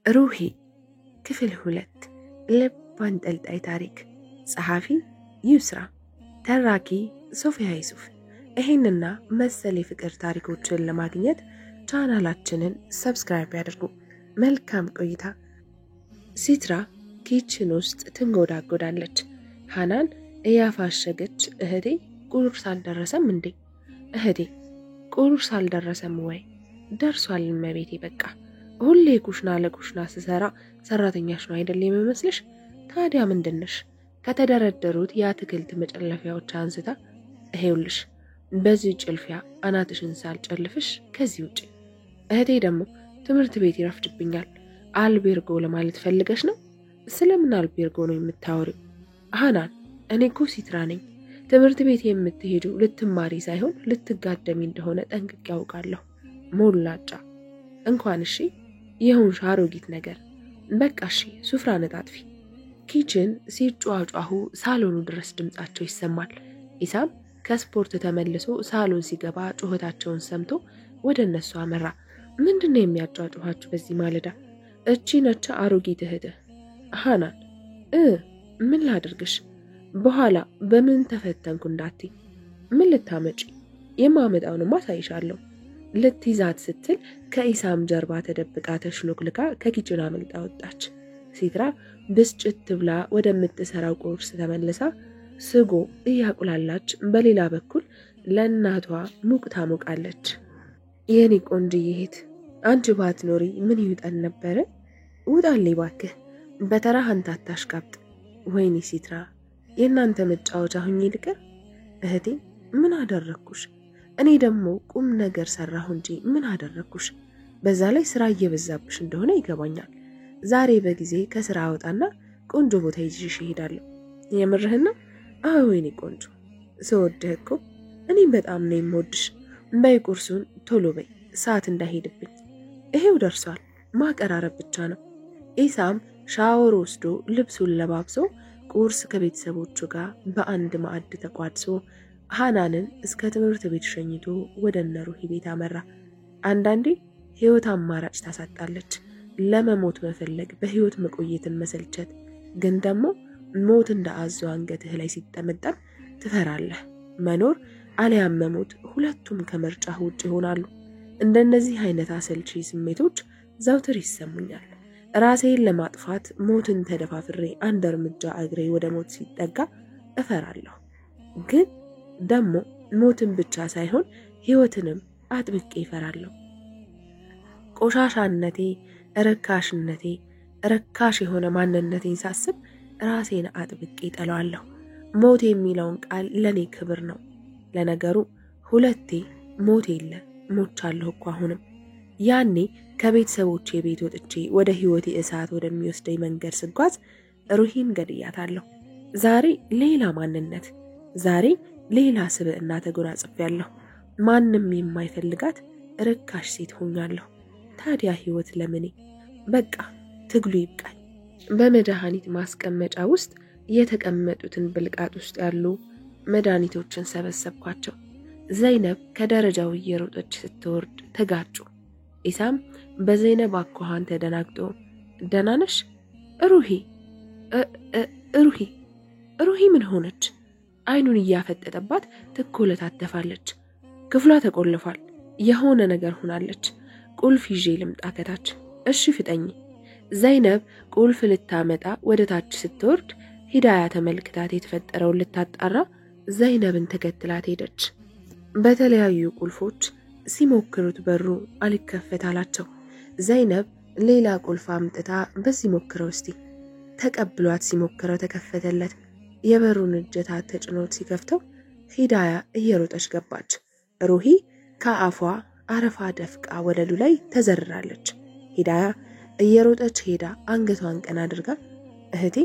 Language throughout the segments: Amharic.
ሩሂ ክፍል 2 ልብ አንጠልጣይ ታሪክ ጸሐፊ ዩስራ ተራኪ ሶፊያ ይሱፍ። ይሄንና መሰል የፍቅር ታሪኮችን ለማግኘት ቻናላችንን ሰብስክራይብ ያድርጉ። መልካም ቆይታ። ሲትራ ኪችን ውስጥ ትንጎዳጎዳለች። ሃናን እያፋሸገች እህቴ ቁርስ አልደረሰም እንዴ? እህቴ ቁርስ አልደረሰም ወይ? ደርሷል እመቤቴ። በቃ ሁሌ ኩሽና ለኩሽና ስሰራ ሰራተኛሽ ነው አይደል የሚመስልሽ? ታዲያ ምንድነሽ? ከተደረደሩት የአትክልት መጨለፊያዎች አንስታ ይሄውልሽ በዚህ ጭልፊያ አናትሽን ሳልጨልፍሽ ከዚህ ውጪ። እህቴ ደግሞ ትምህርት ቤት ይረፍድብኛል አልቤርጎ ለማለት ፈልገሽ ነው? ስለምን አልቤርጎ ነው የምታወሪው? ሃናን እኔ እኮ ሲትራ ነኝ። ትምህርት ቤት የምትሄዱ ልትማሪ ሳይሆን ልትጋደሚ እንደሆነ ጠንቅቄ ያውቃለሁ። ሞላጫ እንኳን እሺ ይሁን አሮጊት ነገር። በቃ እሺ ሱፍራ ነጣጥፊ። ኪችን ሲጫጫሁ ሳሎኑ ድረስ ድምጻቸው ይሰማል። ኢሳም ከስፖርት ተመልሶ ሳሎን ሲገባ ጩኸታቸውን ሰምቶ ወደ እነሱ አመራ። ምንድነው የሚያጫጫኋችሁ በዚህ ማለዳ? እቺ ነች አሮጊት እህትህ ሃናን። ምን ላድርግሽ? በኋላ በምን ተፈተንኩ እንዳትይ። ምን ልታመጪ? የማመጣውንማ አሳይሻለሁ። ልትይዛት ስትል ከኢሳም ጀርባ ተደብቃ ተሽሎክልካ ከኪችን አመልጣ ወጣች። ሲትራ ብስጭት ብላ ወደምትሰራው ቁርስ ተመልሳ ስጎ እያቁላላች በሌላ በኩል ለእናቷ ሙቅ ታሞቃለች። የኔ ቆንጆዬ እህት አንቺ ባትኖሪ ምን ይውጣን ነበር? ውጣልኝ እባክህ፣ በተራህ አንተ አታሽቃብጥ። ወይኔ ሲትራ የእናንተ መጫወቻ ሁኚ ልቅር። እህቴ ምን አደረኩሽ? እኔ ደግሞ ቁም ነገር ሰራሁ እንጂ ምን አደረኩሽ? በዛ ላይ ስራ እየበዛብሽ እንደሆነ ይገባኛል። ዛሬ በጊዜ ከስራ አወጣና ቆንጆ ቦታ ይዤሽ እሄዳለሁ። የምርህን ነው? አዎ የኔ ቆንጆ፣ ስወድህ እኮ እኔም በጣም ነው የምወድሽ። በይ ቁርሱን ቶሎ በይ፣ ሰዓት እንዳይሄድብኝ። ይሄው ደርሷል፣ ማቀራረብ ብቻ ነው። ኢሳም ሻወር ወስዶ ልብሱን ለባብሶ ቁርስ ከቤተሰቦቹ ጋር በአንድ ማዕድ ተቋድሶ ሃናንን እስከ ትምህርት ቤት ሸኝቶ ወደ ሩሂ ቤት አመራ። አንዳንዴ ህይወት አማራጭ ታሳጣለች። ለመሞት መፈለግ በህይወት መቆየትን መሰልቸት፣ ግን ደግሞ ሞት እንደ አዞ አንገትህ ላይ ሲጠመጠም ትፈራለህ። መኖር አለያም መሞት ሁለቱም ከምርጫህ ውጭ ይሆናሉ። እንደነዚህ አይነት አሰልቺ ስሜቶች ዘውትር ይሰሙኛል። ራሴን ለማጥፋት ሞትን ተደፋፍሬ አንድ እርምጃ እግሬ ወደ ሞት ሲጠጋ እፈራለሁ። ግን ደግሞ ሞትን ብቻ ሳይሆን ህይወትንም አጥብቄ እፈራለሁ። ቆሻሻነቴ፣ ረካሽነቴ፣ ረካሽ የሆነ ማንነቴን ሳስብ ራሴን አጥብቄ ጠላዋለሁ። ሞት የሚለውን ቃል ለኔ ክብር ነው። ለነገሩ ሁለቴ ሞት የለ ሞቻለሁ እኮ አሁንም። ያኔ ከቤተሰቦቼ ቤት ወጥቼ ወደ ህይወቴ እሳት ወደሚወስደኝ መንገድ ስጓዝ ሩሂን ገድያታለሁ። ዛሬ ሌላ ማንነት፣ ዛሬ ሌላ ስብዕና ተጎናጽፌያለሁ። ማንም የማይፈልጋት ርካሽ ሴት ሆኛለሁ። ታዲያ ህይወት ለምኔ? በቃ ትግሉ ይብቃኝ። በመድኃኒት ማስቀመጫ ውስጥ የተቀመጡትን ብልቃጥ ውስጥ ያሉ መድኃኒቶችን ሰበሰብኳቸው። ዘይነብ ከደረጃው እየሮጠች ስትወርድ ተጋጩ። ኢሳም በዘይነብ አኳኋን ተደናግጦ ደህና ነሽ ሩሂ? ሩሂ ምን ሆነች? አይኑን እያፈጠጠባት ትኮለታተፋለች። ክፍሏ ተቆልፏል። የሆነ ነገር ሆናለች። ቁልፍ ይዤ ልምጣ ከታች? እሺ ፍጠኝ። ዘይነብ ቁልፍ ልታመጣ ወደ ታች ስትወርድ ሂዳያ ተመልክታት የተፈጠረውን ልታጣራ ዘይነብን ተከትላት ሄደች። በተለያዩ ቁልፎች ሲሞክሩት በሩ አልከፈት አላቸው። ዘይነብ ሌላ ቁልፍ አምጥታ በዚህ ሞክረው እስቲ። ተቀብሏት ሲሞክረው ተከፈተለት። የበሩን እጀታ ተጭኖት ሲከፍተው ሂዳያ እየሮጠች ገባች። ሩሂ ከአፏ አረፋ ደፍቃ ወለሉ ላይ ተዘርራለች። ሂዳያ እየሮጠች ሄዳ አንገቷን ቀና አድርጋ እህቴ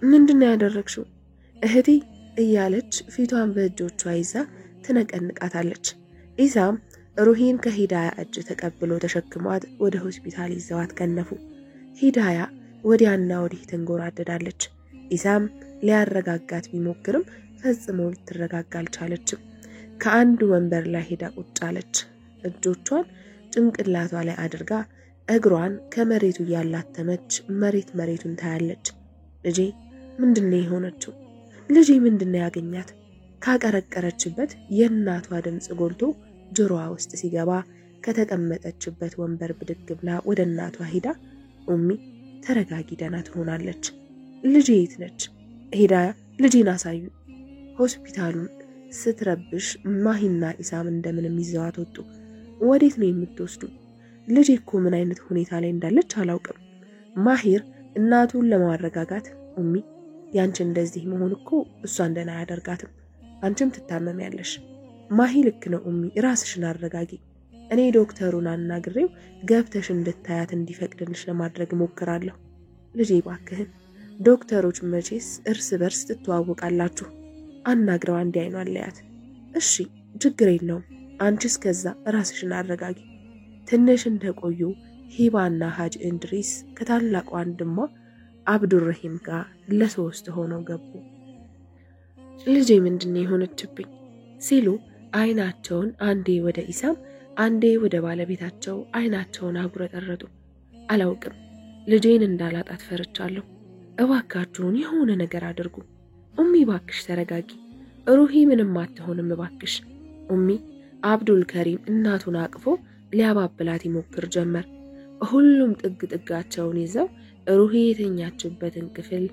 ምንድነው ያደረግሽው? እህቴ እያለች ፊቷን በእጆቿ ይዛ ትነቀንቃታለች። ኢሳም ሩሂን ከሂዳያ እጅ ተቀብሎ ተሸክሟት ወደ ሆስፒታል ይዘዋት ከነፉ። ሂዳያ ወዲያና ወዲህ ተንጎራደዳለች። ኢሳም ሊያረጋጋት ቢሞክርም ፈጽሞ ልትረጋጋ አልቻለችም። ከአንድ ወንበር ላይ ሄዳ ቁጭ አለች። እጆቿን ጭንቅላቷ ላይ አድርጋ እግሯን ከመሬቱ ያላተመች መሬቱን ታያለች። ልጄ ምንድነው የሆነችው? ልጄ ምንድነው ያገኛት? ካቀረቀረችበት የእናቷ ድምጽ ጎልቶ ጆሮዋ ውስጥ ሲገባ ከተቀመጠችበት ወንበር ብድግ ብላ ወደ እናቷ ሄዳ ኡሚ ተረጋጊ፣ ደህና ትሆናለች። ልጄ የት ነች? ሄዳ ልጄን አሳዩ። ሆስፒታሉን ስትረብሽ ማሂና ኢሳም እንደምንም ይዘዋት ወጡ። ወዴት ነው የምትወስዱ? ልጄ እኮ ምን አይነት ሁኔታ ላይ እንዳለች አላውቅም። ማሂር እናቱን ለማረጋጋት ኡሚ ያንቺ እንደዚህ መሆን እኮ እሷን ደህና አያደርጋትም፣ አንቺም ትታመሚያለሽ። ማሂ ልክ ነው ኡሚ፣ ራስሽን አረጋጊ። እኔ ዶክተሩን አናግሬው ገብተሽ እንድታያት እንዲፈቅድልሽ ለማድረግ ሞክራለሁ። ልጄ ባክህን፣ ዶክተሮች መቼስ እርስ በርስ ትተዋወቃላችሁ፣ አናግረው አንዴ አይኗን ለያት። እሺ ችግር የለውም፣ አንቺ እስከዛ ራስሽን አረጋጊ። ትንሽ እንደቆዩ ሂባና ሀጅ እንድሪስ ከታላቅ ወንድሟ አብዱርሂም ጋር ለሶስት ሆነው ገቡ። ልጄ ምንድነው የሆነችብኝ ሲሉ አይናቸውን አንዴ ወደ ኢሳም አንዴ ወደ ባለቤታቸው አይናቸውን አጉረጠረጡ። አላውቅም፣ ልጄን እንዳላጣት ፈርቻለሁ። እባካችሁን የሆነ ነገር አድርጉ። ኡሚ ባክሽ ተረጋጊ፣ ሩሂ ምንም አትሆንም እባክሽ። ኡሚ አብዱል ከሪም እናቱን አቅፎ ሊያባብላት ይሞክር ጀመር። ሁሉም ጥግ ጥጋቸውን ይዘው ሩሂ የተኛችበትን ክፍል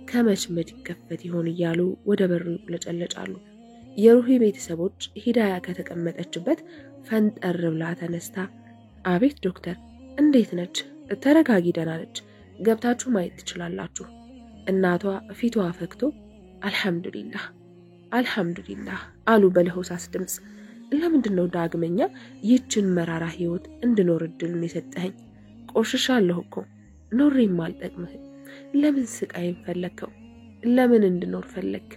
ከመችመድ ይከፈት ይሆን እያሉ ወደ በሩ ይቁለጨለጫሉ። የሩሂ ቤተሰቦች ሂዳያ ከተቀመጠችበት ፈንጠር ብላ ተነስታ አቤት ዶክተር፣ እንዴት ነች? ተረጋጊ፣ ደህና ነች፣ ገብታችሁ ማየት ትችላላችሁ። እናቷ ፊቷ ፈክቶ አልሐምዱሊላህ አልሐምዱሊላህ አሉ በለሆሳስ ድምጽ። ለምንድነው ዳግመኛ ይችን መራራ ህይወት እንድኖር እድሉን የሰጠኸኝ? ቆሽሻለሁ እኮ ኖሬም አልጠቅምህም። ለምን ስቃይን ፈለግከው? ለምን እንድኖር ፈለግ?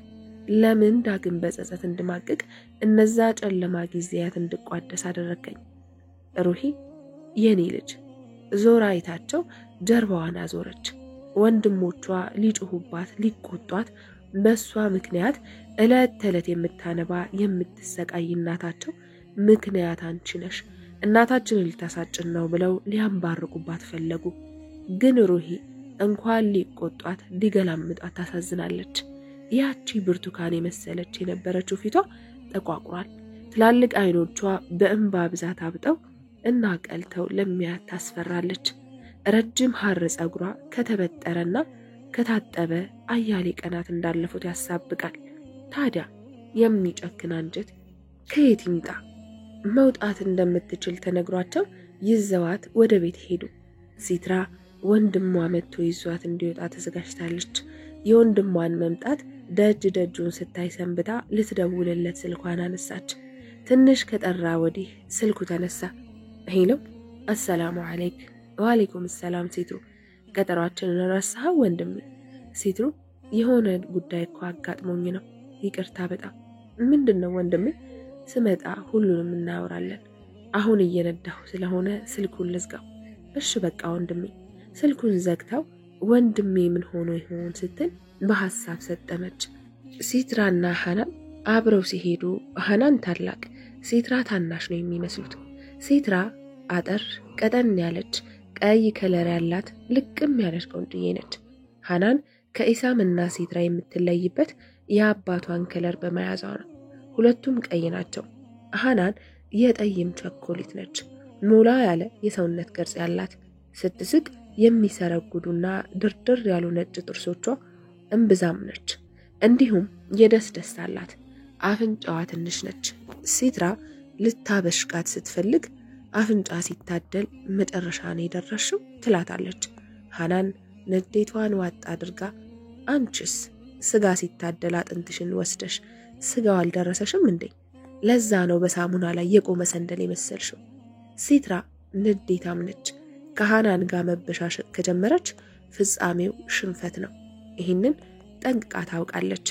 ለምን ዳግም በጸጸት እንድማቅቅ እነዛ ጨለማ ጊዜያት እንድቋደስ አደረከኝ? ሩሂ የኔ ልጅ ዞራ አይታቸው ጀርባዋን አዞረች። ወንድሞቿ ሊጮሁባት ሊቆጧት በሷ ምክንያት እለት ተለት የምታነባ የምትሰቃይ እናታቸው ምክንያት አንቺ ነሽ፣ እናታችንን ልታሳጭን ነው ብለው ሊያንባርቁባት ፈለጉ። ግን ሩሂ እንኳን ሊቆጧት ሊገላምጧት ታሳዝናለች። ያቺ ብርቱካን የመሰለች የነበረችው ፊቷ ተቋቁሯል። ትላልቅ አይኖቿ በእንባ ብዛት አብጠው እና ቀልተው ለሚያት ታስፈራለች። ረጅም ሐር ጸጉሯ ከተበጠረና ከታጠበ አያሌ ቀናት እንዳለፉት ያሳብቃል። ታዲያ የሚጨክን አንጀት ከየት ይምጣ? መውጣት እንደምትችል ተነግሯቸው ይዘዋት ወደ ቤት ሄዱ። ሲትራ ወንድሟ መጥቶ ይዟት እንዲወጣ ተዘጋጅታለች። የወንድሟን መምጣት ደጅ ደጁን ስታይ ሰንብታ ልትደውልለት ስልኳን አነሳች። ትንሽ ከጠራ ወዲህ ስልኩ ተነሳ። ሄሎ፣ አሰላሙ አለይክ። ወአለይኩም ሰላም ሲትሩ፣ ቀጠሯችንን ረሳኸው ወንድሜ? ሲትሩ፣ የሆነ ጉዳይ እኮ አጋጥሞኝ ነው፣ ይቅርታ በጣም። ምንድነው ወንድሜ? ስመጣ ሁሉንም እናወራለን። አሁን እየነዳሁ ስለሆነ ስልኩን ልዝጋው። እሺ በቃ ወንድሜ። ስልኩን ዘግታው ወንድሜ ምን ሆኖ ይሆን ስትል በሐሳብ ሰጠመች። ሲትራና ሐናን አብረው ሲሄዱ ሐናን ታላቅ፣ ሲትራ ታናሽ ነው የሚመስሉት። ሲትራ አጠር ቀጠን ያለች ቀይ ከለር ያላት ልቅም ያለች ቆንጆዬ ነች። ሐናን ከኢሳምና ሲትራ የምትለይበት የአባቷን ከለር በመያዟ ነው። ሁለቱም ቀይ ናቸው። ሐናን የጠይም ቸኮሌት ነች። ሞላ ያለ የሰውነት ቅርጽ ያላት፣ ስትስቅ የሚሰረጉዱና ድርድር ያሉ ነጭ ጥርሶቿ እምብዛም ነች። እንዲሁም የደስ አላት። አፍንጫዋ ትንሽ ነች። ሲትራ ልታበሽቃት ስትፈልግ አፍንጫ ሲታደል መጨረሻ ነው የደረሽው ትላታለች። ሐናን ንዴቷን ዋጥ አድርጋ አንቺስ ስጋ ሲታደል አጥንትሽን ወስደሽ ስጋው አልደረሰሽም እንዴ? ለዛ ነው በሳሙና ላይ የቆመ ሰንደል የመሰልሽው። ሲትራ ንዴታም ነች። ከሐናን ጋር መበሻሸቅ ከጀመረች ፍጻሜው ሽንፈት ነው። ይህንን ጠንቅቃ ታውቃለች።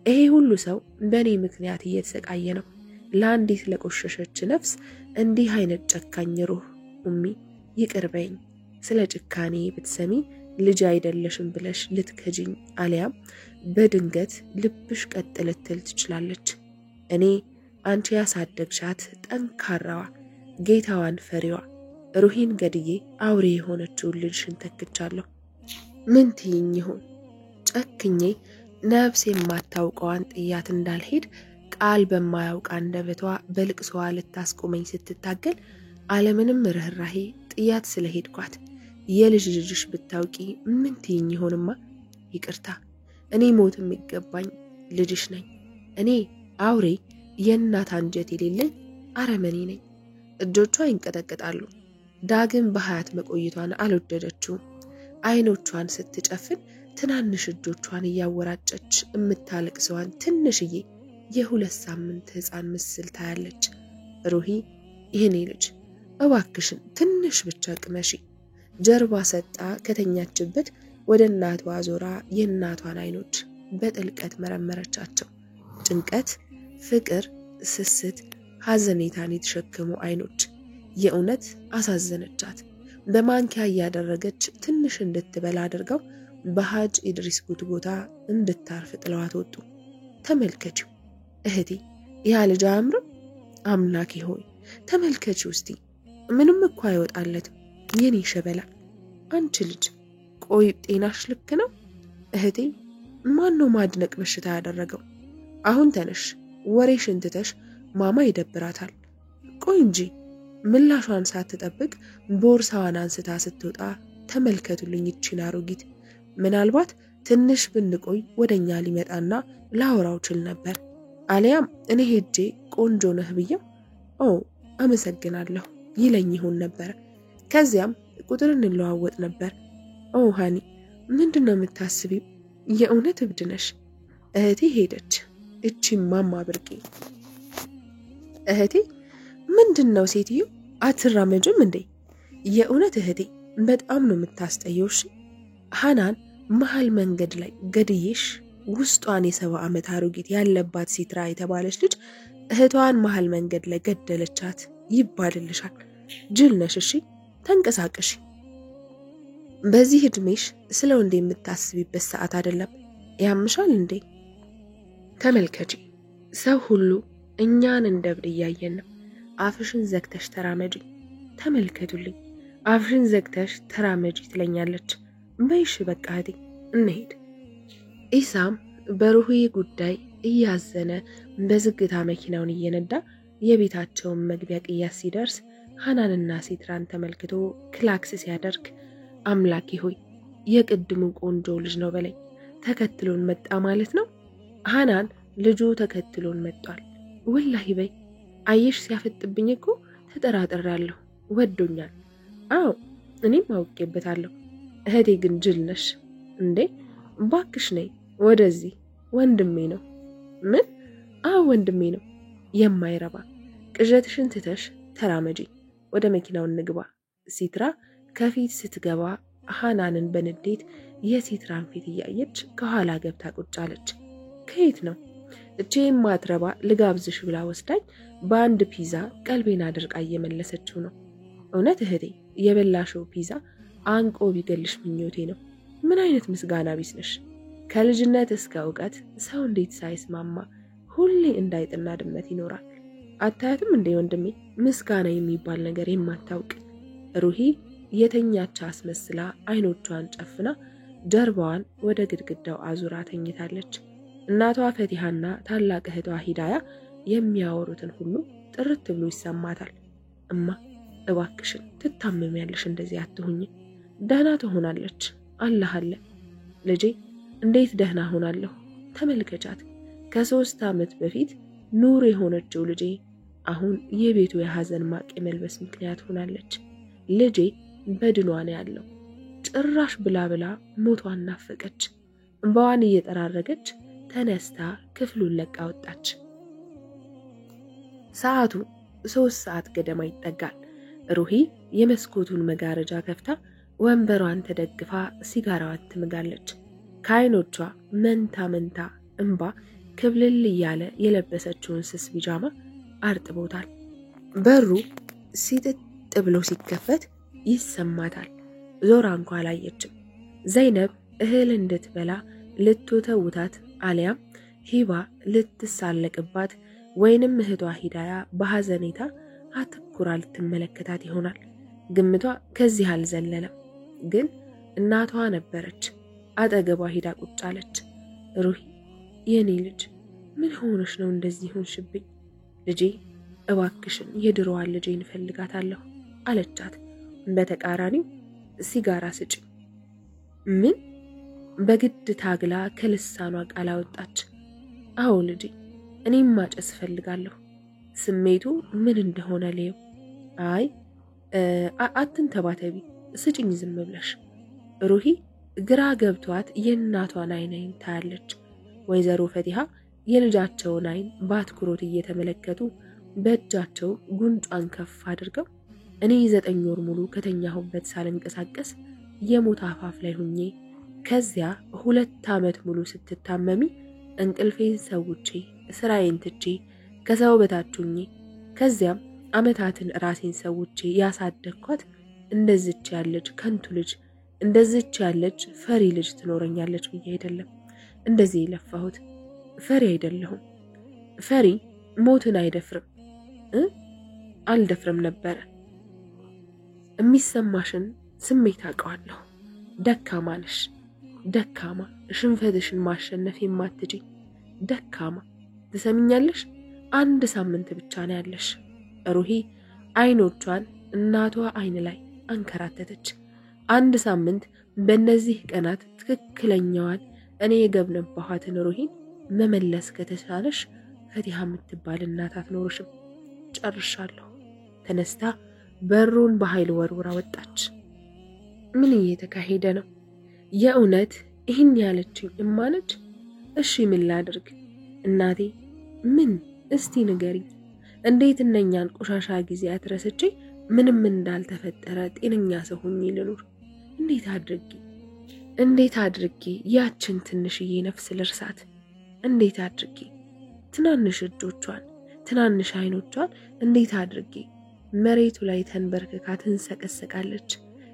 ይሄ ሁሉ ሰው በእኔ ምክንያት እየተሰቃየ ነው። ለአንዲት ለቆሸሸች ነፍስ እንዲህ አይነት ጨካኝ ሩህ ኡሚ ይቅር በይኝ። ስለ ጭካኔ ብትሰሚ ልጅ አይደለሽም ብለሽ ልትከጂኝ አሊያም በድንገት ልብሽ ቀጥ ልትል ትችላለች። እኔ አንቺ ያሳደግሻት ጠንካራዋ ጌታዋን ፈሪዋ ሩሂን ገድዬ አውሬ የሆነችውን ልጅሽን ተክቻለሁ። ምን ትይኝ ይሆን? ጨክኜ ነፍስ የማታውቀዋን ጥያት እንዳልሄድ ቃል በማያውቅ አንደበቷ በልቅሶዋ ልታስቆመኝ ስትታገል አለምንም ርህራሄ ጥያት ስለሄድኳት የልጅ ልጅሽ ብታውቂ ምን ትይኝ ይሆንማ? ይቅርታ፣ እኔ ሞት የሚገባኝ ልጅሽ ነኝ። እኔ አውሬ የእናት አንጀት የሌለኝ አረመኔ ነኝ። እጆቿ ይንቀጠቀጣሉ። ዳግም በሀያት መቆየቷን አልወደደችውም። አይኖቿን ስትጨፍን ትናንሽ እጆቿን እያወራጨች የምታለቅሰዋን ትንሽዬ የ2 ሳምንት ሕፃን ምስል ታያለች። ሩሂ ይህኔ ልጅ እባክሽን ትንሽ ብቻ ቅመሺ። ጀርባ ሰጣ ከተኛችበት ወደ እናቷ ዞራ የእናቷን አይኖች በጥልቀት መረመረቻቸው። ጭንቀት፣ ፍቅር፣ ስስት፣ ሐዘኔታን የተሸከሙ አይኖች። የእውነት አሳዘነቻት። በማንኪያ እያደረገች ትንሽ እንድትበላ አድርገው በሐጅ ኢድሪስ ጉትጎታ እንድታርፍ ጥለዋት ወጡ። ተመልከቺው እህቴ፣ ያ ልጅ አያምርም? አምላኬ ሆይ ተመልከቺው እስቲ። ምንም እኮ አይወጣለትም የኔ ሸበላ። አንቺ ልጅ ቆይ ጤናሽ ልክ ነው? እህቴ፣ ማን ነው ማድነቅ በሽታ ያደረገው? አሁን ተነሽ፣ ወሬሽን ትተሽ ማማ ይደብራታል። ቆይ እንጂ ምላሿን ሳትጠብቅ ቦርሳዋን አንስታ ስትወጣ ተመልከቱልኝ ይቺን አሮጊት። ምናልባት ትንሽ ብንቆይ ወደኛ ሊመጣና ላወራው ችል ነበር። አሊያም እኔ ሄጄ ቆንጆ ነህ ብዬው ኦ አመሰግናለሁ ይለኝ ይሆን ነበር። ከዚያም ቁጥር እንለዋወጥ ነበር። ኦ ሃኒ፣ ምንድነው የምታስቢው? የእውነት እብድ ነሽ። እህቴ ሄደች። እቺ ማማ ብርቄ እህቴ፣ ምንድነው ሴትዮ አትራመጅም እንዴ? የእውነት እህቴ በጣም ነው የምታስጠየውሽ። ሃናን መሃል መንገድ ላይ ገድዬሽ ውስጧን የ70 ዓመት አሮጊት ያለባት ሲትራ የተባለች ልጅ እህቷን መሃል መንገድ ላይ ገደለቻት ይባልልሻል። ጅል ነሽ። እሺ ተንቀሳቀሽ። በዚህ እድሜሽ ስለ ወንድ የምታስቢበት ሰዓት አይደለም። ያምሻል እንዴ? ተመልከቺ፣ ሰው ሁሉ እኛን እንደ እብድ እያየን ነው። አፍሽን ዘግተሽ ተራመጂ። ተመልከቱልኝ፣ አፍሽን ዘግተሽ ተራመጂ ትለኛለች። በይሽ በቃ እህቴ እንሄድ። ኢሳም በሩሂ ጉዳይ እያዘነ በዝግታ መኪናውን እየነዳ የቤታቸውን መግቢያ ቅያስ ሲደርስ ሃናንና ሲትራን ተመልክቶ ክላክስ ሲያደርግ አምላኬ ሆይ የቅድሙ ቆንጆ ልጅ ነው በለኝ። ተከትሎን መጣ ማለት ነው። ሃናን ልጁ ተከትሎን መጥቷል ወላሂ በይ። አየሽ ሲያፈጥብኝ እኮ ተጠራጥሬያለሁ። ወዶኛል። አዎ እኔም አውቄበታለሁ። እህቴ ግን ጅል ነሽ እንዴ? ባክሽ ነይ ወደዚህ። ወንድሜ ነው። ምን? አዎ ወንድሜ ነው። የማይረባ ቅዠትሽን ትተሽ ተራመጂ። ወደ መኪናው እንግባ። ሲትራ ከፊት ስትገባ ሃናንን በንዴት የሲትራን ፊት እያየች ከኋላ ገብታ ቁጭ አለች። ከየት ነው እቺ የማትረባ ልጋብዝሽ ብላ ወስዳኝ በአንድ ፒዛ ቀልቤን አድርቃ እየመለሰችው ነው። እውነት እህቴ የበላሽው ፒዛ አንቆ ቢገልሽ ምኞቴ ነው። ምን አይነት ምስጋና ቢስ ነሽ? ከልጅነት እስከ እውቀት ሰው እንዴት ሳይስማማ ሁሌ እንዳይጥና ድመት ይኖራል? አታያትም እንዴ ወንድሜ? ምስጋና የሚባል ነገር የማታውቅ ሩሂ የተኛች አስመስላ አይኖቿን ጨፍና ጀርባዋን ወደ ግድግዳው አዙራ ተኝታለች። እናቷ ፈቲሃና ታላቅ እህቷ ሂዳያ የሚያወሩትን ሁሉ ጥርት ብሎ ይሰማታል። እማ እባክሽን ትታመሚያለሽ፣ እንደዚህ አትሁኝ። ደህና ትሆናለች፣ አላህ አለ። ልጄ እንዴት ደህና ሆናለሁ? ተመልከቻት። ከ3 ዓመት በፊት ኑር የሆነችው ልጄ አሁን የቤቱ የሐዘን ማቅ የመልበስ ምክንያት ሆናለች። ልጄ በድኗ ነው ያለው። ጭራሽ ብላ ብላ ሞቷን ናፈቀች። እንባዋን እየጠራረገች ተነስታ ክፍሉን ለቃ ወጣች። ሰዓቱ 3 ሰዓት ገደማ ይጠጋል። ሩሂ የመስኮቱን መጋረጃ ከፍታ ወንበሯን ተደግፋ ሲጋራዋን ትምጋለች። ከዓይኖቿ መንታ መንታ እንባ ክብልል እያለ የለበሰችውን ስስ ቢጃማ አርጥቦታል። በሩ ሲጥጥ ብሎ ሲከፈት ይሰማታል። ዞራ እንኳ አላየችም። ዘይነብ እህል እንድትበላ ልትወተውታት አሊያም ሂባ ልትሳለቅባት ወይንም እህቷ ሂዳያ በሐዘኔታ አትኩራ ልትመለከታት ይሆናል። ግምቷ ከዚህ አልዘለለም። ግን እናቷ ነበረች። አጠገቧ ሄዳ ቁጭ አለች። ሩሂ የኔ ልጅ ምን ሆነሽ ነው እንደዚህ ሆንሽብኝ? ልጄ እባክሽን የድሮዋን ልጄን እፈልጋታለሁ አለቻት። በተቃራኒው ሲጋራ ስጪ። ምን? በግድ ታግላ ከልሳኗ ቃል አወጣች። አዎ ልጄ እኔም ማጨስ እፈልጋለሁ። ስሜቱ ምን እንደሆነ ልየው። አይ አትንተባተቢ፣ ስጭኝ ዝም ብለሽ። ሩሂ ግራ ገብቷት የእናቷን አይን ታያለች። ወይዘሮ ፈቲሃ የልጃቸውን አይን በአትኩሮት እየተመለከቱ በእጃቸው ጉንጯን ከፍ አድርገው እኔ 9 ወር ሙሉ ከተኛሁበት ሳልንቀሳቀስ የሞት አፋፍ ላይ ሁኜ ከዚያ 2 ዓመት ሙሉ ስትታመሚ እንቅልፌን ሰውቼ ስራዬን ትቼ ከሰው በታች ሁኜ ከዚያም ዓመታትን ራሴን ሰውቼ ያሳደግኳት እንደዚች ያለች ከንቱ ልጅ እንደዚች ያለች ፈሪ ልጅ ትኖረኛለች ብዬ አይደለም እንደዚህ የለፋሁት። ፈሪ አይደለሁም። ፈሪ ሞትን አይደፍርም። አልደፍርም ነበረ። የሚሰማሽን ስሜት አውቀዋለሁ። ደካማ ነሽ። ደካማ፣ ሽንፈትሽን ማሸነፍ የማትችይ ደካማ። ትሰሚኛለሽ? 1 ሳምንት ብቻ ነው ያለሽ። ሩሂ አይኖቿን እናቷ አይን ላይ አንከራተተች። 1 ሳምንት። በእነዚህ ቀናት ትክክለኛዋን እኔ የገነባኋትን ሩሂን መመለስ ከተቻለሽ ፈቲሃ የምትባል እናት አትኖርሽም። ጨርሻለሁ። ተነስታ በሩን በኃይል ወርውራ ወጣች። ምን እየተካሄደ ነው? የእውነት ይህን ያለችኝ እማነች? እሺ ምን ላድርግ እናቴ? ምን? እስቲ ንገሪኝ። እንዴት እነኛን ቆሻሻ ጊዜያት ረስቼ ምንም እንዳልተፈጠረ ጤነኛ ሰው ሆኜ ልኑር? እንዴት አድርጌ ያችን ትንሽዬ ነፍስ ልርሳት? እንዴት አድርጌ ትናንሽ እጆቿን ትናንሽ አይኖቿን እንዴት አድርጌ መሬቱ ላይ ተንበርክካ ትንሰቀሰቃለች።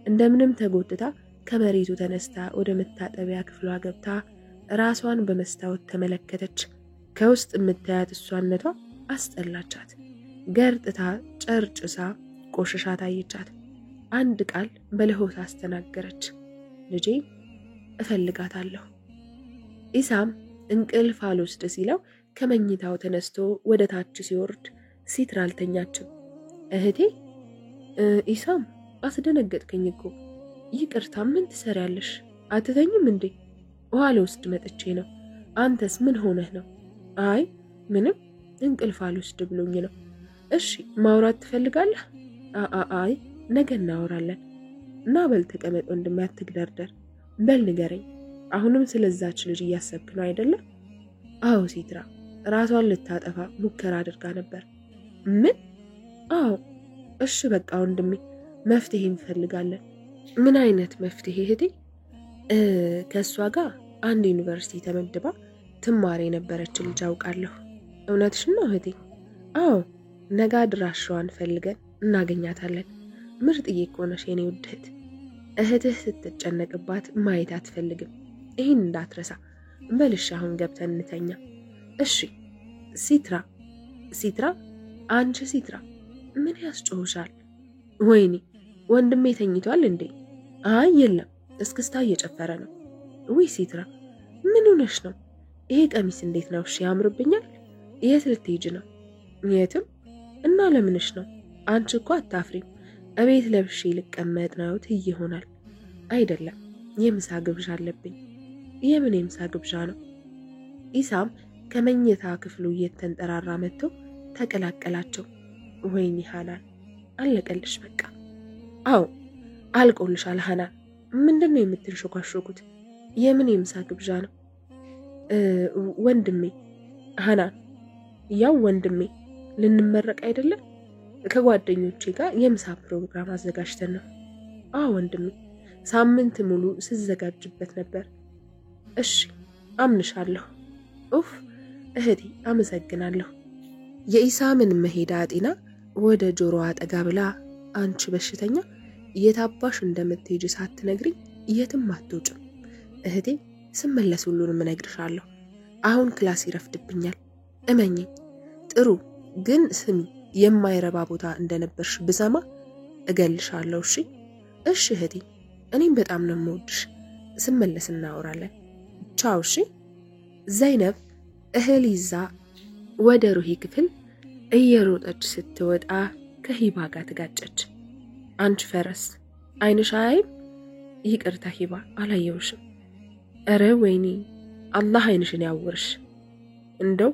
እንደምንም ተጎትታ ከመሬቱ ተነስታ ወደ መታጠቢያ ክፍሏ ገብታ ራሷን በመስታወት ተመለከተች። ከውስጥ የምታያት እሷነቷ አስጠላቻት። ገርጥታ ጨርጭሳ ቆሽሻ ታየቻት። አንድ ቃል በለሆት አስተናገረች። ልጄ እፈልጋታለሁ። ኢሳም እንቅልፍ አልወስድ ሲለው ከመኝታው ተነስቶ ወደ ታች ሲወርድ ሲትራ አልተኛችም። እህቴ ኢሳም አስደነገጥከኝ እኮ። ይቅርታ፣ ምን ትሰሪያለሽ? አትተኝም እንዴ? ውሃ ልወስድ መጥቼ ነው። አንተስ ምን ሆነህ ነው? አይ ምንም፣ እንቅልፍ አልወስድ ብሎኝ ነው። እሺ ማውራት ትፈልጋለህ? አይ ነገ እናወራለን። እና በል ተቀመጥ ወንድሜ፣ አትግደርደር። በል ንገረኝ፣ አሁንም ስለዛች ልጅ እያሰብክ ነው አይደለም? አዎ ሲትራ ራሷን ልታጠፋ ሙከራ አድርጋ ነበር። ምን? አዎ። እሺ በቃ ወንድሜ፣ መፍትሄ እንፈልጋለን። ምን አይነት መፍትሄ እህቴ? ከእሷ ጋር አንድ ዩኒቨርሲቲ ተመድባ ትማር የነበረች ልጅ አውቃለሁ። እውነትሽን ነው እህቴ? አዎ። ነገ አድራሻዋን ፈልገን እናገኛታለን። ምርጥዬ እኮ ነሽ የኔ ውድ እህት። እህትህ ስትጨነቅባት ማየት አትፈልግም። ይህን እንዳትረሳ። በልሽ አሁን ገብተን እንተኛ። እሺ ሲትራ፣ አንቺ ሲትራ ምን ያስጮህሻል? ወይኔ ወንድሜ ተኝቷል እንዴ? አይ የለም፣ እስክስታ እየጨፈረ ነው። ውይ ሲትራ ምን ሆነሽ ነው? ይሄ ቀሚስ እንዴት ነው? እሺ ያምርብኛል። የት ልትሄጂ ነው? የትም። እና ለምንሽ ነው? አንቺ እኮ አታፍሪም። እቤት ለብሼ ልቀመጥ ነው ትይ ይሆናል። አይደለም፣ የምሳ ግብዣ አለብኝ። የምን የምሳ ግብዣ ነው? ኢሳም ከመኝታ ክፍሉ እየተንጠራራ መጥቶ ተቀላቀላቸው። ወይኔ ሃናን አለቀልሽ በቃ። አዎ አልቆልሻል ሃናን። ምንድነው የምትንሾካሾኩት? የምን የምሳ ግብዣ ነው? ወንድሜ ሃናን፣ ያው ወንድሜ ልንመረቅ አይደለም? ከጓደኞቼ ጋር የምሳ ፕሮግራም አዘጋጅተን ነው። ወንድሜ ሳምንት ሙሉ ስዘጋጅበት ነበር። እሺ አምንሻለሁ። ኡፍ እህቴ አመሰግናለሁ። የኢሳምን መሄዳ ጤና ወደ ጆሮዋ ጠጋ ብላ አንቺ በሽተኛ የታባሽ እንደምትሄጂ ሳትነግሪኝ የትም አትወጭም። እህቴ ስመለስ ሁሉንም እነግርሻለሁ። አሁን ክላስ ይረፍድብኛል፣ እመኚኝ። ጥሩ ግን ስሚ፣ የማይረባ ቦታ እንደነበርሽ ብሰማ እገልሻለሁ እሺ እሺ እህቴ እኔም በጣም ነው የምወድሽ ስመለስ እናወራለን ቻው እሺ ዘይነብ እህል ይዛ ወደ ሩሂ ክፍል እየሮጠች ስትወጣ ከሂባ ጋር ተጋጨች አንቺ ፈረስ አይንሽ አያይም ይቅርታ ሂባ አላየውሽም ኧረ ወይኔ አላህ አይንሽን ያውርሽ እንደው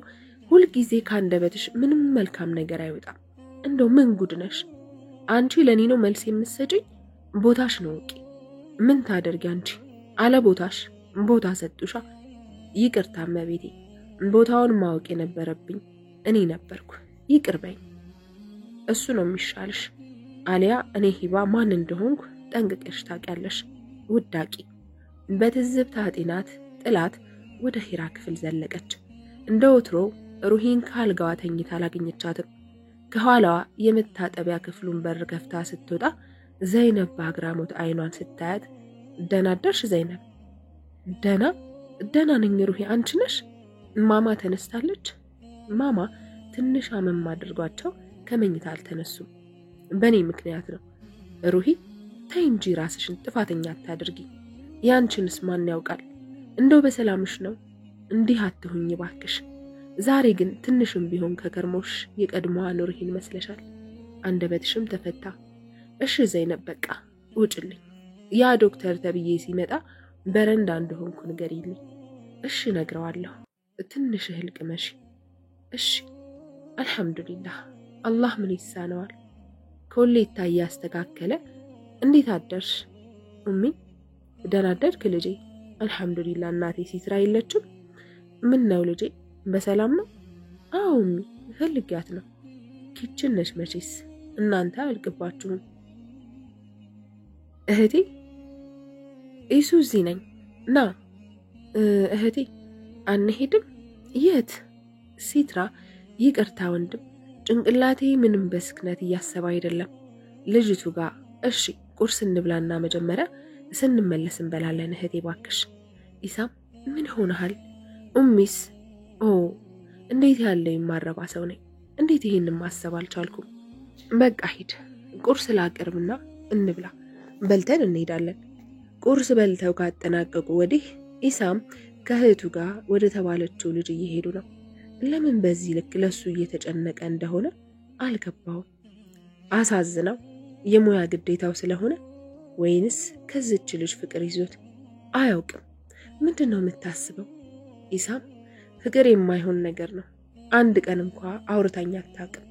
ሁሉ ጊዜ ካንደበትሽ ምንም መልካም ነገር አይወጣም እንደው ምን ጉድ ነሽ አንቺ ለኔ ነው መልስ የምትሰጪኝ ቦታሽ ነው ወቂ ምን ታደርጊ አንቺ አለ ቦታሽ ቦታ ሰጡሻ ይቅርታ መቤቴ ቦታውን ማወቅ የነበረብኝ እኔ ነበርኩ ይቅርበኝ እሱ ነው የሚሻልሽ አሊያ እኔ ሂባ ማን እንደሆንኩ ጠንቅቀሽ ታውቂያለሽ ውዳቂ በትዝብት አጤናት ጥላት ወደ ሂራ ክፍል ዘለቀች እንደ ወትሮ ሩሂን ካልጋዋ ተኝታ አላገኘቻትም ከኋላዋ የመታጠቢያ ክፍሉን በር ከፍታ ስትወጣ ዘይነብ በአግራሞት አይኗን ስታያት ደህና አደርሽ ዘይነብ ደህና ነኝ ሩሂ አንቺ ነሽ ማማ ተነስታለች ማማ ትንሽ አመም አድርጓቸው ከመኝታ አልተነሱም በኔ ምክንያት ነው ሩሂ ተይ እንጂ ራስሽን ጥፋተኛ አታድርጊ ያንቺንስ ማን ያውቃል እንደው በሰላምሽ ነው እንዲህ አትሁኝ ባክሽ ዛሬ ግን ትንሽም ቢሆን ከከርሞሽ የቀድሞዋ ሩሂን መስለሻል አንደበትሽም ተፈታ እሺ ዘይነብ በቃ ውጭልኝ ያ ዶክተር ተብዬ ሲመጣ በረንዳ እንደሆንኩ ንገሪልኝ እሺ ነግረዋለሁ ትንሽ እህል ቅመሽ እሺ አልহামዱሊላህ አላህ ምን ይሳነዋል ኮሌታ ያስተካከለ እንዴት አደርሽ ኡሚ ደህና አደርክ ልጄ አልহামዱሊላህ እናቴ ሲስራ የለችም ምን ነው ልጄ በሰላም ነው አዎ ኡሚ ፈልጊያት ነው ኪችን ነሽ መቼስ እናንተ አልቅባችሁም እህቴ ኢሱዚ ነኝ ና እህቴ አንሄድም የት ሲትራ ይቅርታ ወንድም ጭንቅላቴ ምንም በስክነት ያሰባ አይደለም ልጅቱ ጋር እሺ ቁርስ እንብላና መጀመሪያ ስንመለስ እንበላለን እህቴ ባክሽ ኢሳም ምን ሆነሃል ኡሚስ ኦ እንዴት ያለ ይማረባ ሰው ነኝ እንዴት ይሄንን ማሰብ አልቻልኩም በቃ ሂድ ቁርስ ላቀርብና እንብላ በልተን እንሄዳለን ቁርስ በልተው ካጠናቀቁ ወዲህ ኢሳም ከእህቱ ጋር ወደ ተባለችው ልጅ እየሄዱ ነው ለምን በዚህ ልክ ለሱ እየተጨነቀ እንደሆነ አልገባው አሳዝነው የሙያ ግዴታው ስለሆነ ወይንስ ከዚች ልጅ ፍቅር ይዞት አያውቅም ምንድነው የምታስበው ኢሳም ፍቅር የማይሆን ነገር ነው አንድ ቀን እንኳን አውርታኛ አታውቅም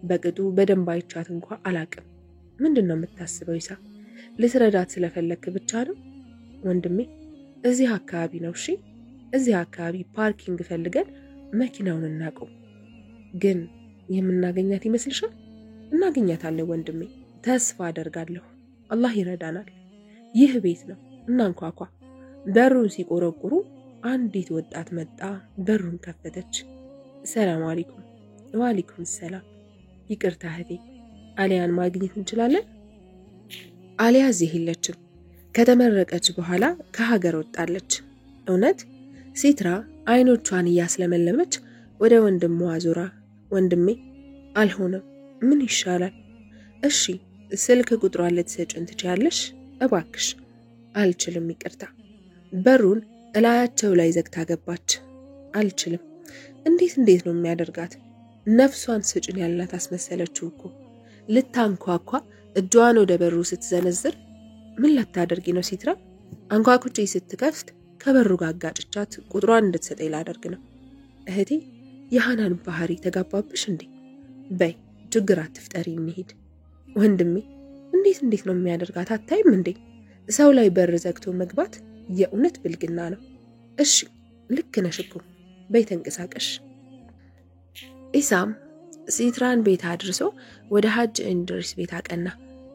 በቅጡ በደንብ አይቻት እንኳን አላውቅም ምንድነው የምታስበው ኢሳም ልትረዳት ስለፈለክ ብቻ ነው ወንድሜ እዚህ አካባቢ ነው እሺ እዚህ አካባቢ ፓርኪንግ ፈልገን መኪናውን እናቆም ግን የምናገኛት ይመስልሻል እናገኛታለን ወንድሜ ተስፋ አደርጋለሁ አላህ ይረዳናል ይህ ቤት ነው እናንኳኳ በሩን ሲቆረቁሩ አንዲት ወጣት መጣ በሩን ከፈተች ሰላም አለይኩም ወአለይኩም ሰላም ይቅርታ እህቴ አሊያን ማግኘት እንችላለን አሊያ እዚህ የለችም ከተመረቀች በኋላ ከሀገር ወጣለች እውነት ሲትራ አይኖቿን ያስለመለመች ወደ ወንድሟ ዞራ ወንድሜ አልሆነም ምን ይሻላል እሺ ስልክ ቁጥሯን ልትሰጪን ትችያለሽ እባክሽ አልችልም ይቅርታ በሩን እላያቸው ላይ ዘግታ ገባች አልችልም እንዴት ነው የሚያደርጋት ነፍሷን ስጭን ያላት አስመሰለችው እኮ ልታንኳኳ እጇን ወደ በሩ ስትዘነዝር ምን ልታደርጊ ነው ሲትራ አንኳኩቼ ስትከፍት ከበሩ ጋር አጋጭቻት ቁጥሯን እንድትሰጠኝ ላደርግ ነው እህቴ የሃናን ባህሪ ተጋባብሽ እንዴ በይ ችግር አትፍጠሪ እንሂድ ወንድሜ እንዴት ነው የሚያደርጋት አታይም እንዴ ሰው ላይ በር ዘግቶ መግባት የእውነት ብልግና ነው እሺ ልክ ነሽ እኮ በይ ተንቀሳቀሽ ኢሳም ሲትራን ቤት አድርሶ ወደ ሐጅ እንድሪስ ቤት አቀና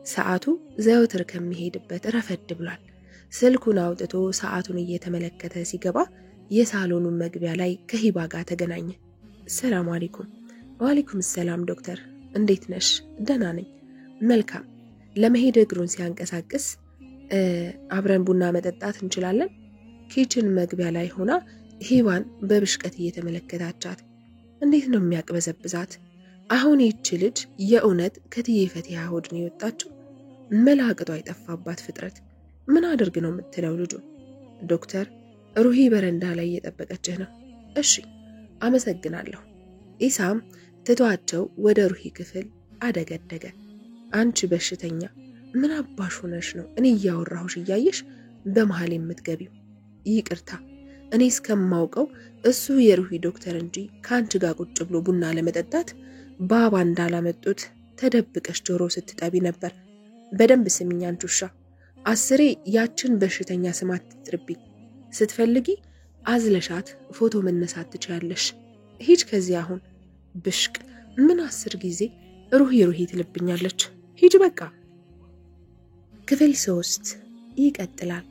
ሰዓቱ ዘውትር ከሚሄድበት ረፈድ ብሏል ስልኩን አውጥቶ ሰዓቱን እየተመለከተ ሲገባ የሳሎኑን መግቢያ ላይ ከሂባ ጋር ተገናኘ ሰላም አለይኩም ወአለይኩም ሰላም ዶክተር እንዴት ነሽ ደህና ነኝ መልካም ለመሄድ እግሩን ሲያንቀሳቅስ አብረን ቡና መጠጣት እንችላለን ኪችን መግቢያ ላይ ሆና ሂባን በብሽቀት እየተመለከታቻት እንዴት ነው የሚያቅበዘብዛት አሁን ይህች ልጅ የእውነት ከትዬ ፈቲያ ሆድ ነው የወጣችው መላቅጧ የጠፋባት ፍጥረት ምን አድርግ ነው የምትለው ልጁ? ዶክተር ሩሂ በረንዳ ላይ እየጠበቀችህ ነው። እሺ አመሰግናለሁ። ኢሳም ትቷቸው ወደ ሩሂ ክፍል አደገደገ። አንቺ በሽተኛ ምን አባሽ ሆነሽ ነው እኔ እያወራሁሽ እያየሽ በመሃል የምትገቢው? ይቅርታ እኔ እስከማውቀው እሱ የሩሂ ዶክተር እንጂ ካንቺ ጋር ቁጭ ብሎ ቡና ለመጠጣት ባባ እንዳላመጡት ተደብቀሽ ጆሮ ስትጠቢ ነበር። በደንብ ስሚኝ አንቺ ውሻ፣ 10 ያችን በሽተኛ ስም አትጥሪብኝ። ስትፈልጊ አዝለሻት ፎቶ መነሳት ትችያለሽ። ሂጅ ከዚህ አሁን። ብሽቅ ምን 10 ጊዜ ሩሂ ሩሂ ትልብኛለች። ሂጅ በቃ። ክፍል 3 ይቀጥላል።